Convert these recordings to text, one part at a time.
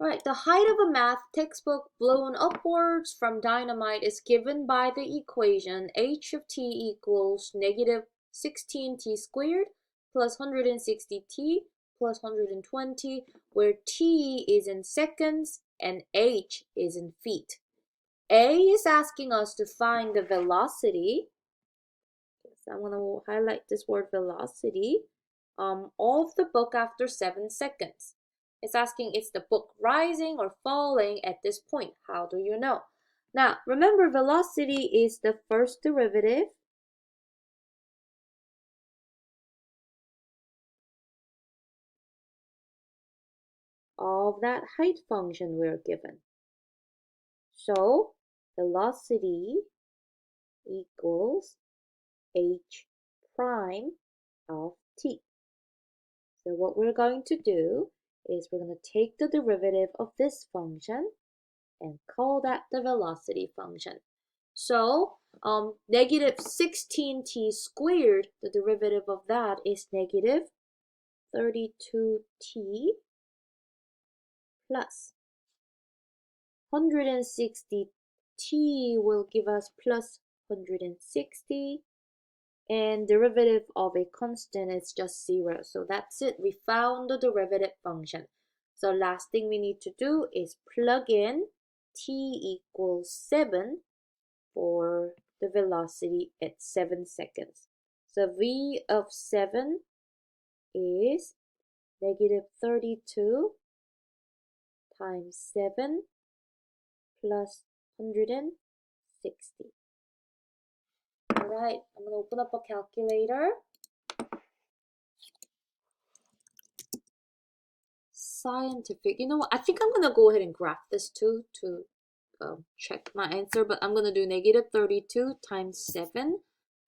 Right, the height of a math textbook blown upwards from dynamite is given by the equation h of t equals negative 16t squared plus 160t plus 120, where t is in seconds and h is in feet. A is asking us to find the velocity. So I'm going to highlight this word velocity of the book after 7 seconds. It's asking, is the book rising or falling at this point? How do you know? Now, remember, velocity is the first derivative of that height function we're given. So, velocity equals h prime of t. So what we're going to do is we're going to take the derivative of this function and call that the velocity function. So negative 16t squared, the derivative of that is negative 32t plus 160t will give us plus 160, and derivative of a constant is just 0. So that's it. We found the derivative function. So last thing we need to do is plug in t equals 7 for the velocity at 7 seconds. So v of 7 is negative 32 times 7 plus 160. Alright, I'm going to open up a calculator. Scientific. You know what? I think I'm going to go ahead and graph this too to check my answer. But I'm going to do negative 32 times 7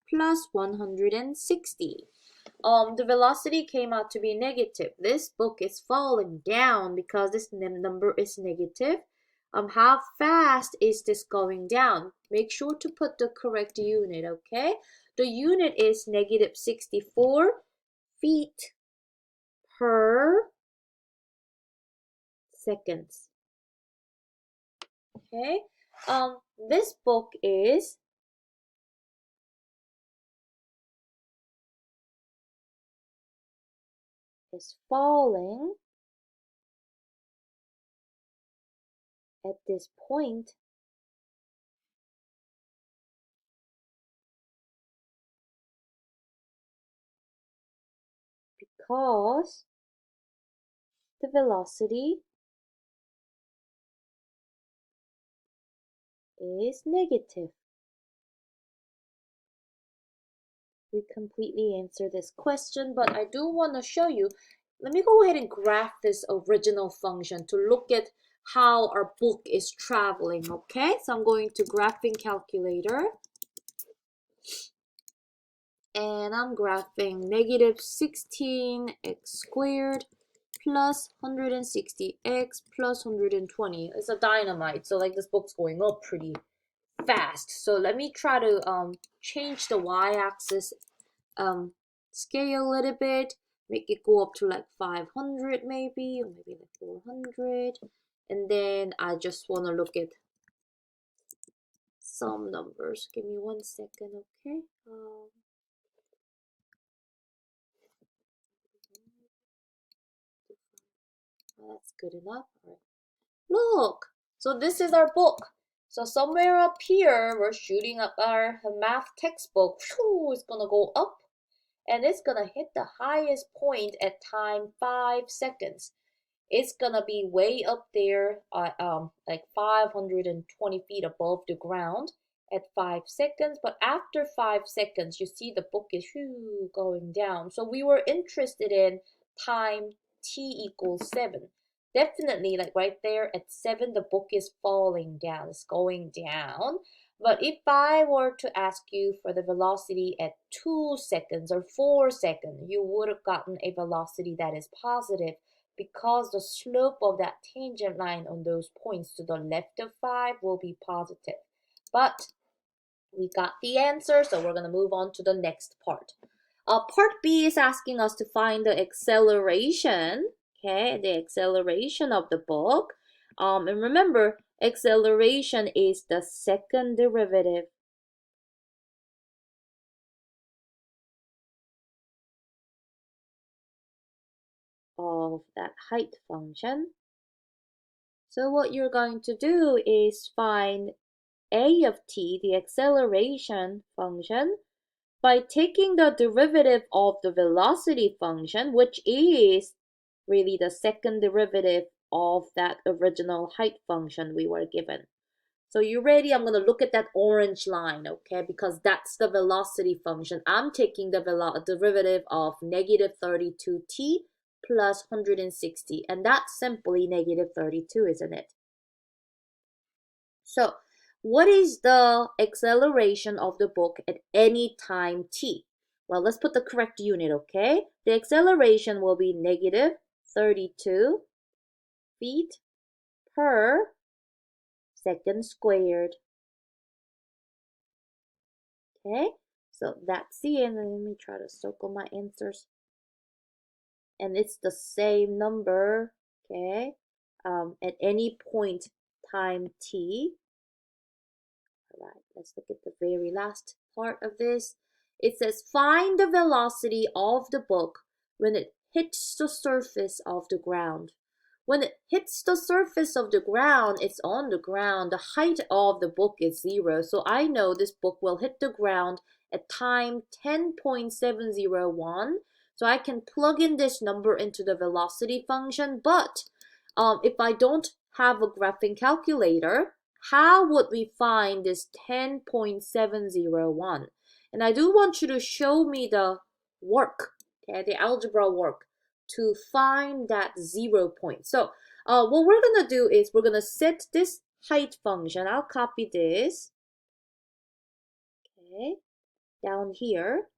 plus 160. The velocity came out to be negative. This book is falling down because this number is negative. How fast is this going down? Make sure to put the correct unit, okay? The unit is negative 64 feet per seconds. Okay? This book is falling at this point because the velocity is negative. We completely answer this question, but I do want to show you. Let me go ahead and graph this original function to look at how our book is traveling, okay? So I'm going to graphing calculator. And I'm graphing negative 16x squared plus 160x plus 120. It's a dynamite, so like this book's going up pretty fast. So let me try to change the y-axis scale a little bit, make it go up to like 500 maybe, or maybe like 400. And then I just want to look at some numbers. Give me 1 second, okay? That's good enough. All right. Look, so this is our book. So somewhere up here, we're shooting up our math textbook. Whew, it's gonna go up, and it's gonna hit the highest point at time 5 seconds. It's gonna be way up there, like 520 feet above the ground at 5 seconds. But after 5 seconds, you see the book is going down. So we were interested in time t equals 7. Definitely, like right there at 7, the book is falling down. It's going down. But if I were to ask you for the velocity at 2 seconds or 4 seconds, you would have gotten a velocity that is positive, because the slope of that tangent line on those points to the left of 5 will be positive. But we got the answer, so we're going to move on to the next part. Part B is asking us to find the acceleration, okay, the acceleration of the book. And remember, acceleration is the second derivative of that height function. So what you're going to do is find a of t, the acceleration function, by taking the derivative of the velocity function, which is really the second derivative of that original height function we were given. So you ready? I'm going to look at that orange line, okay? Because that's the velocity function. I'm taking the derivative of negative 32t plus 160. And that's simply negative 32, isn't it? So what is the acceleration of the book at any time t? Well, let's put the correct unit, okay? The acceleration will be negative 32 feet per second squared. Okay, so that's the end. Let me try to circle my answers. And it's the same number, okay, at any point time t. All right, let's look at the very last part of this. It says find the velocity of the book when it hits the surface of the ground. When it hits the surface of the ground, it's on the ground. The height of the book is 0. So I know this book will hit the ground at time 10.701. So I can plug in this number into the velocity function. But if I don't have a graphing calculator, how would we find this 10.701? And I do want you to show me the work, okay, the algebra work, to find that 0 point. So what we're going to do is we're going to set this height function. I'll copy this, okay, down here.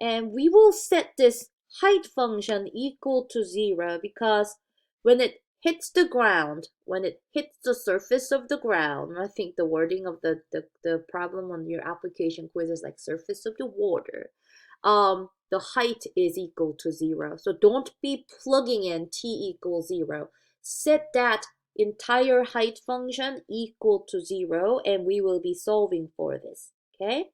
And we will set this height function equal to 0 because when it hits the ground, when it hits the surface of the ground, I think the wording of the problem on your application quiz is like surface of the water, the height is equal to 0. So don't be plugging in t equals 0. Set that entire height function equal to 0 and we will be solving for this, okay?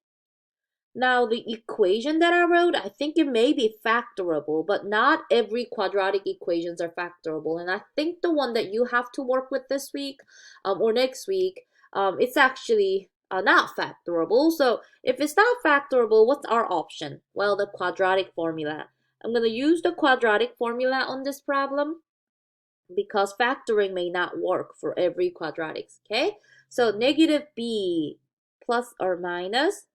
Now, the equation that I wrote, I think it may be factorable, but not every quadratic equations are factorable. And I think the one that you have to work with this week or next week, it's actually not factorable. So if it's not factorable, what's our option? Well, the quadratic formula. I'm going to use the quadratic formula on this problem because factoring may not work for every quadratics, okay? So negative b plus or minus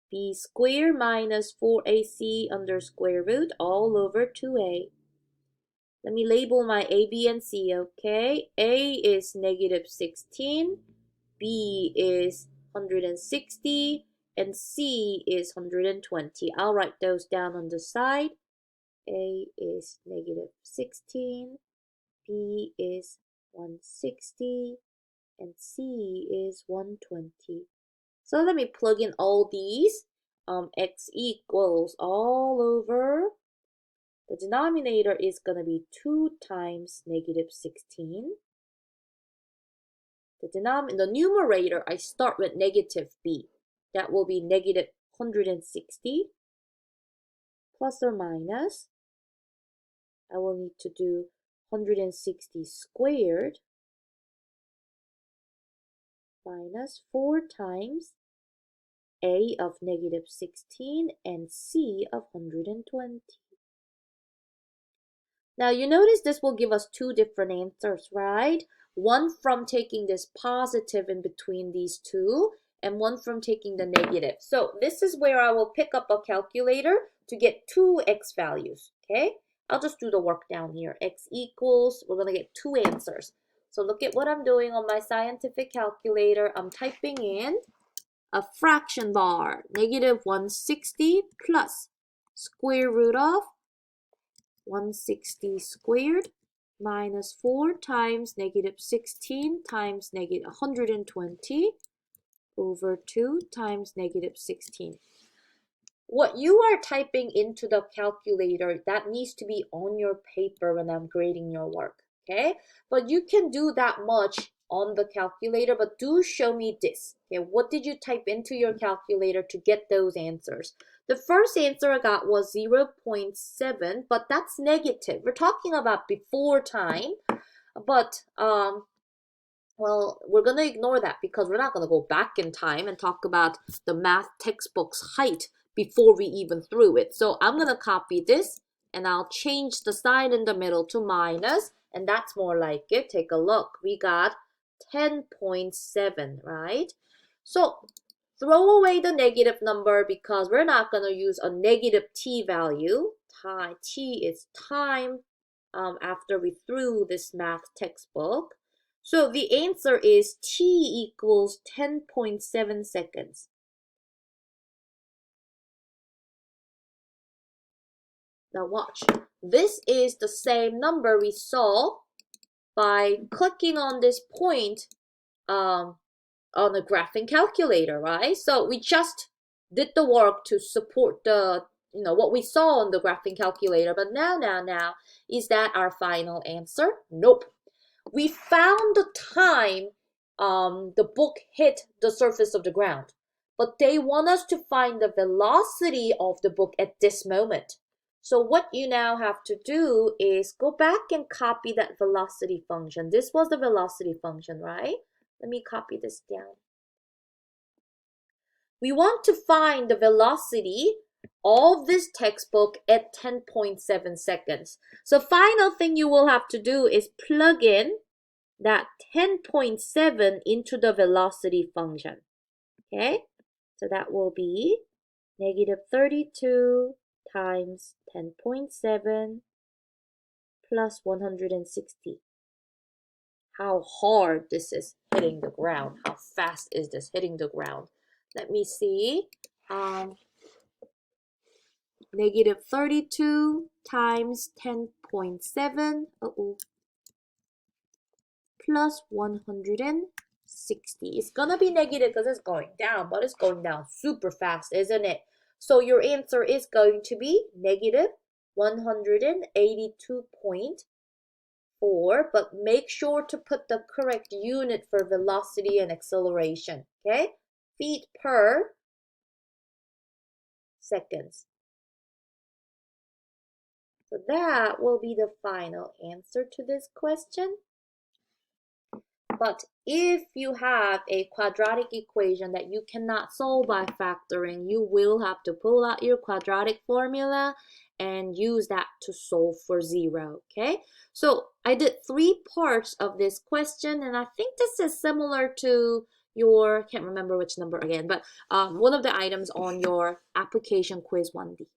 b squared minus 4ac under square root all over 2a. Let me label my a, b, and c, okay? A is negative 16, b is 160, and c is 120. I'll write those down on the side. A is negative 16, b is 160, and c is 120. So let me plug in all these. X equals all over. The denominator is going to be 2 times negative 16. The numerator, I start with negative b. That will be negative 160 plus or minus. I will need to do 160 squared minus 4 times a of negative 16 and c of 120. Now you notice this will give us two different answers, right? One from taking this positive in between these two and one from taking the negative. So this is where I will pick up a calculator to get two x values, okay? I'll just do the work down here. X equals, we're going to get two answers. So look at what I'm doing on my scientific calculator. I'm typing in a fraction bar, negative 160 plus square root of 160 squared minus 4 times negative 16 times negative 120 over 2 times negative 16. what you are typing into the calculator, that needs to be on your paper when I'm grading your work, okay? But you can do that much on the calculator, but do show me this. Okay, what did you type into your calculator to get those answers? The first answer I got was 0.7, but that's negative. We're talking about before time, but well, we're going to ignore that because we're not going to go back in time and talk about the math textbook's height before we even threw it. So I'm going to copy this and I'll change the sign in the middle to minus, and that's more like it. Take a look. We got 10.7, right? So throw away the negative number because we're not going to use a negative t value. T is time after we threw this math textbook. So the answer is t equals 10.7 seconds. Now watch. This is the same number we saw by clicking on this point on the graphing calculator, right? So we just did the work to support the, what we saw on the graphing calculator. But now, is that our final answer? Nope. We found the time the book hit the surface of the ground, but they want us to find the velocity of the book at this moment. So what you now have to do is go back and copy that velocity function. This was the velocity function, right? Let me copy this down. We want to find the velocity of this textbook at 10.7 seconds. So final thing you will have to do is plug in that 10.7 into the velocity function. Okay, so that will be negative 32 times 10.7 plus 160. How hard this is hitting the ground. How fast is this hitting the ground? Let me see. Negative 32 times 10.7. Plus 160. It's gonna be negative because it's going down, but it's going down super fast, isn't it? So your answer is going to be negative 182.4, but make sure to put the correct unit for velocity and acceleration, okay? Feet per seconds. So that will be the final answer to this question. But if you have a quadratic equation that you cannot solve by factoring, you will have to pull out your quadratic formula and use that to solve for 0, okay? So I did 3 parts of this question, and I think this is similar to your, can't remember which number again, but one of the items on your application quiz 1D.